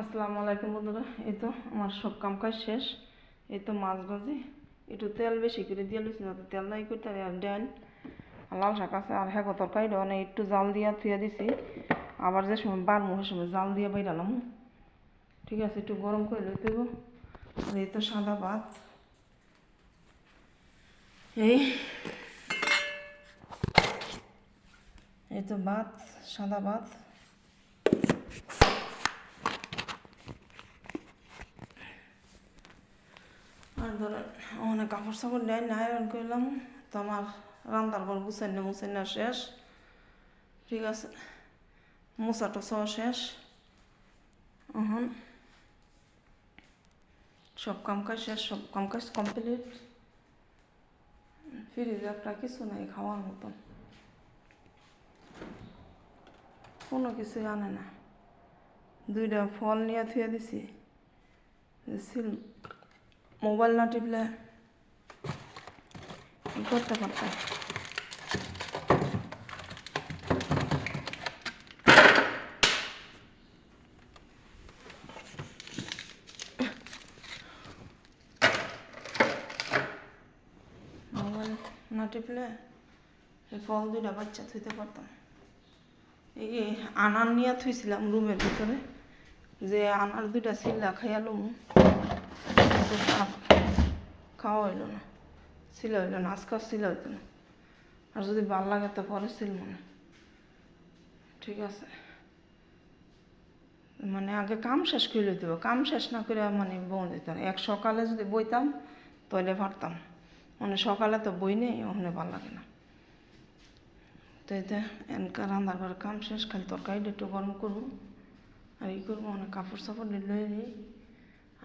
আসসালামু আলাইকুম বন্ধুরা। এই তো আমার সব কাম কাজ শেষ। এই তো মাছ ভাজি, একটু তেল বেশি করে দিয়ে লইছি, যাতে তেল নাই করতে। আর ডাল আর লাল শাক আছে, আর হ্যাঁ তরকারি মানে একটু জাল দিয়া থুয়ে দিছি। আবার যে সময় বাড়মু সে সময় জাল দিয়ে বাইরালাম। ঠিক আছে, একটু গরম করে লইতে হইব। আর এই তো সাদা ভাত, এই এই তো ভাত, সাদা ভাত। আর ধরেন অনেক কাপড় সাপড় নেয় না আয়রন করলাম। তো আমার রান্নার ঘর মুছাইনা শেষ। ঠিক আছে, মোছা টোছাও শেষ। এখন সব কাম কাজ শেষ, সব কাম কাজ কমপ্লিট। ফ্রিজে একটা কিছু নাই খাওয়ার মতন, কোনো কিছুই আনে না। দুইটা ফল নিয়ে থুয়ে দিছি, মোবাইল না টিপলে করতে পারতাম। মোবাইল না টিপলে এই ফল দুইটা বাচ্চা থুইতে পারতাম। এই আনার নিয়ে থুইছিলাম রুমের ভিতরে, যে আনার দুইটা চিল্লা খাইয়ালুম, খাওয়া হইল না, ছিলা হইল না, আজকাল ছিলা হইতো না। আর যদি ভাল লাগে তো পরে ছিল মনে। ঠিক আছে, মানে আগে কাম শেষ করে লইতে হবে। কাম শেষ না করে মানে বউ দিত না। এক সকালে যদি বইতাম তাহলে পারতাম, মানে সকালে তো বই নেই, ওখানে ভালো লাগে না। তো এতে এনকার রান্নার ঘরে কাম শেষ, খালি তরকারিটা একটু গরম করবো আর ই করবো। অনেক কাপড় সাপড় লয়ে নিই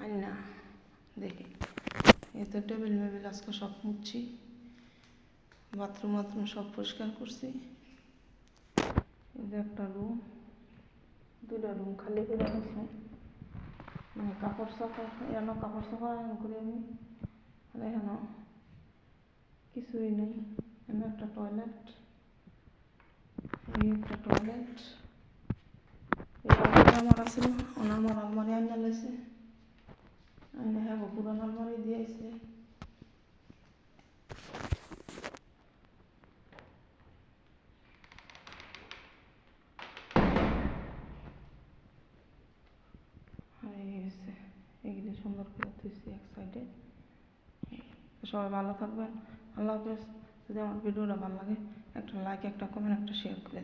আনি না, দেখি। এতে টেবিল মেবিল আজকে সব মুছছি, বাথরুম বাথরুম সব পরিষ্কার করছি। এই যে একটা রুম, দুইটা রুম খালি করে গেছে, মানে কাপড় সাপড় এখানে কাপড় সাপড় আয়রন করি আমি। আর এখানে কিছুই নেই। এখানে একটা টয়লেট, এই একটা টয়লেট। এই আলমারি আমার আছিল, আমার আলমারি আইনা লাইছে, আইনা হ্যাঁ পুরান আলমারি দিয়েছে। আর এই হচ্ছে এগুলি সুন্দর করে থুইছি এক সাইডে। সবাই ভালো থাকবেন, আল্লাহ হাফেজ। যদি আমার ভিডিওটা ভালো লাগে একটা লাইক, একটা কমেন্ট, একটা শেয়ার করে